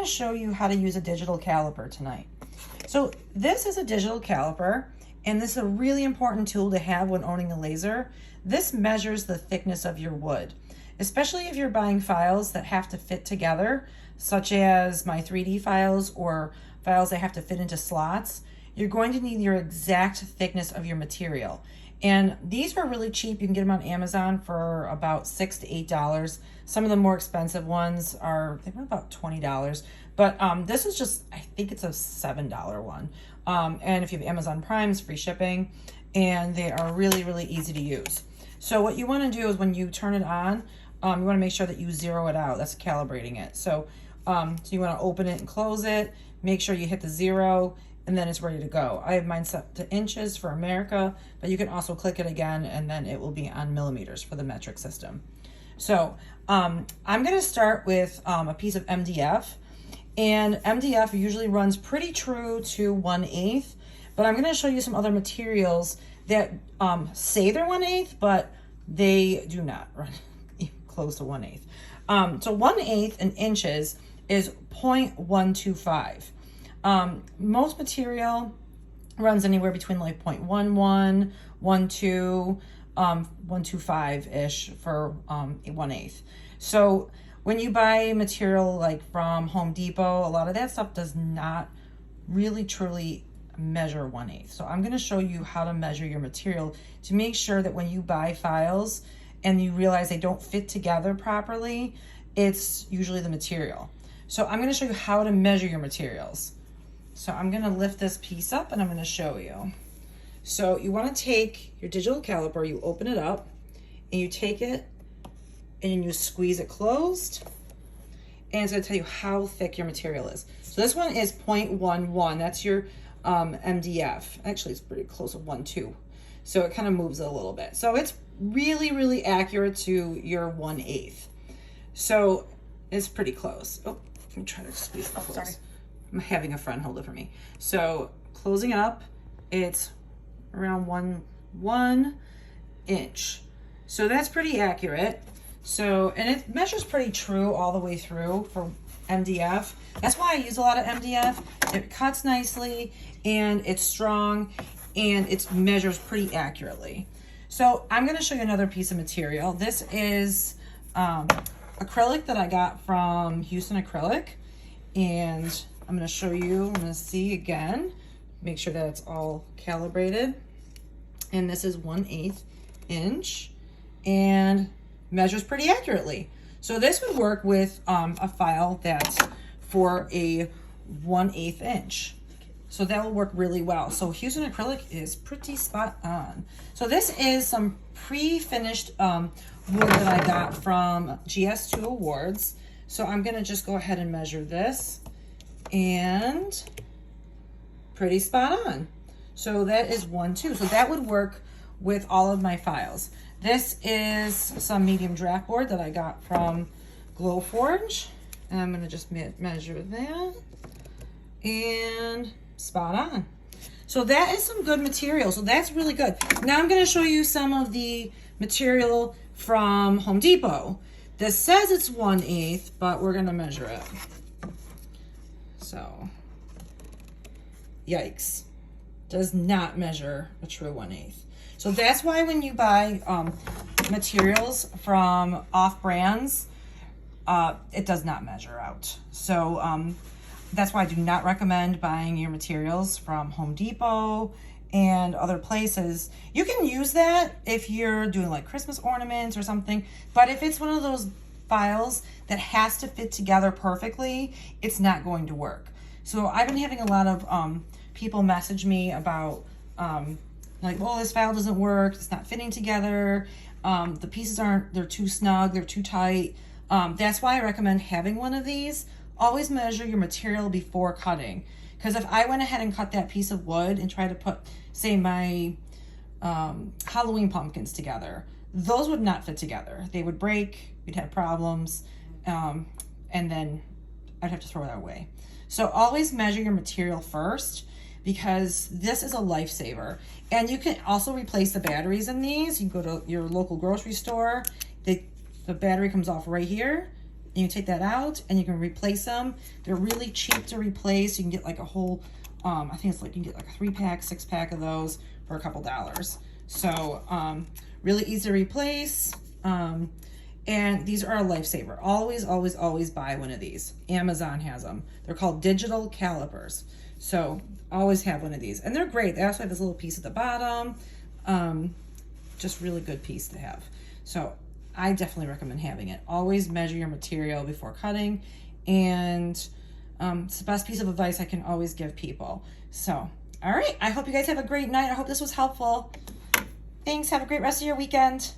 going to show you how to use a digital caliper tonight. So this is a digital caliper, and this is a really important tool to have when owning a laser. This measures the thickness of your wood, especially if you're buying files that have to fit together, such as my 3D files or files that have to fit into slots. You're going to need your exact thickness of your material. And these are really cheap. You can get them on Amazon for about $6 to $8. Some of the more expensive ones they're about $20. But this is just, I think it's a $7 one. And if you have Amazon Prime, it's free shipping. And they are really, really easy to use. So what you want to do is when you turn it on, you want to make sure that you zero it out. That's calibrating it. So you want to open it and close it. Make sure you hit the 0. And then it's ready to go. I have mine set to inches for America, but you can also click it again and then it will be on millimeters for the metric system. So I'm going to start with a piece of MDF, and MDF usually runs pretty true to 1/8, but I'm going to show you some other materials that say they're 1/8, but they do not run close to 1/8. So 1/8 in inches is 0.125. Most material runs anywhere between like 0.11, 12, 125-ish for 1/8. So when you buy material like from Home Depot, a lot of that stuff does not really truly measure 1/8. So I'm going to show you how to measure your material to make sure that when you buy files and you realize they don't fit together properly, it's usually the material. So I'm going to show you how to measure your materials. So I'm going to lift this piece up and I'm going to show you. So you want to take your digital caliper, you open it up, and you take it and you squeeze it closed, and it's going to tell you how thick your material is. So this one is 0.11. That's your MDF. Actually, it's pretty close to 1.2. So it kind of moves it a little bit. So it's really, really accurate to your 1/8. So it's pretty close. Oh, let me try to squeeze it close. Sorry. I'm having a friend hold it for me. So closing up, it's around 1 inch. So that's pretty accurate. So, and it measures pretty true all the way through for MDF. That's why I use a lot of MDF. It cuts nicely and it's strong and it measures pretty accurately. So I'm going to show you another piece of material. This is acrylic that I got from Houston Acrylic, and I'm going to show you, I'm going to see again, make sure that it's all calibrated. And this is 1/8 inch and measures pretty accurately. So this would work with a file that's for a 1/8 inch. So that will work really well. So Houston Acrylic is pretty spot on. So this is some pre-finished wood that I got from GS2 Awards. So I'm going to just go ahead and measure this. And pretty spot on. So that is 1/2. So that would work with all of my files. This is some medium draft board that I got from Glowforge, and I'm going to just measure that, and spot on. So that is some good material. So that's really good. Now I'm going to show you some of the material from Home Depot. This says it's 1/8, but we're going to measure it. So, yikes, does not measure a true 1/8. So that's why when you buy materials from off brands, it does not measure out. So that's why I do not recommend buying your materials from Home Depot and other places. You can use that if you're doing like Christmas ornaments or something, but if it's one of those files that has to fit together perfectly, it's not going to work. So I've been having a lot of people message me about like, well, this file doesn't work, it's not fitting together, the pieces they're too snug, they're too tight. That's why I recommend having one of these. Always measure your material before cutting, because if I went ahead and cut that piece of wood and tried to put, say, my Halloween pumpkins together, those would not fit together. They would break, we'd have problems, and then I'd have to throw that away. So always measure your material first, because this is a lifesaver. And you can also replace the batteries in these. You can go to your local grocery store. The battery comes off right here. You and you take that out and you can replace them. They're really cheap to replace. You can get like a whole, I think it's like, you can get like a 3-pack, 6-pack of those for a couple dollars. So really easy to replace. And these are a lifesaver. Always, always, always buy one of these. Amazon has them. They're called digital calipers. So always have one of these. And they're great. They also have this little piece at the bottom. Just really good piece to have. So I definitely recommend having it. Always measure your material before cutting. And it's the best piece of advice I can always give people. So, all right. I hope you guys have a great night. I hope this was helpful. Thanks. Have a great rest of your weekend.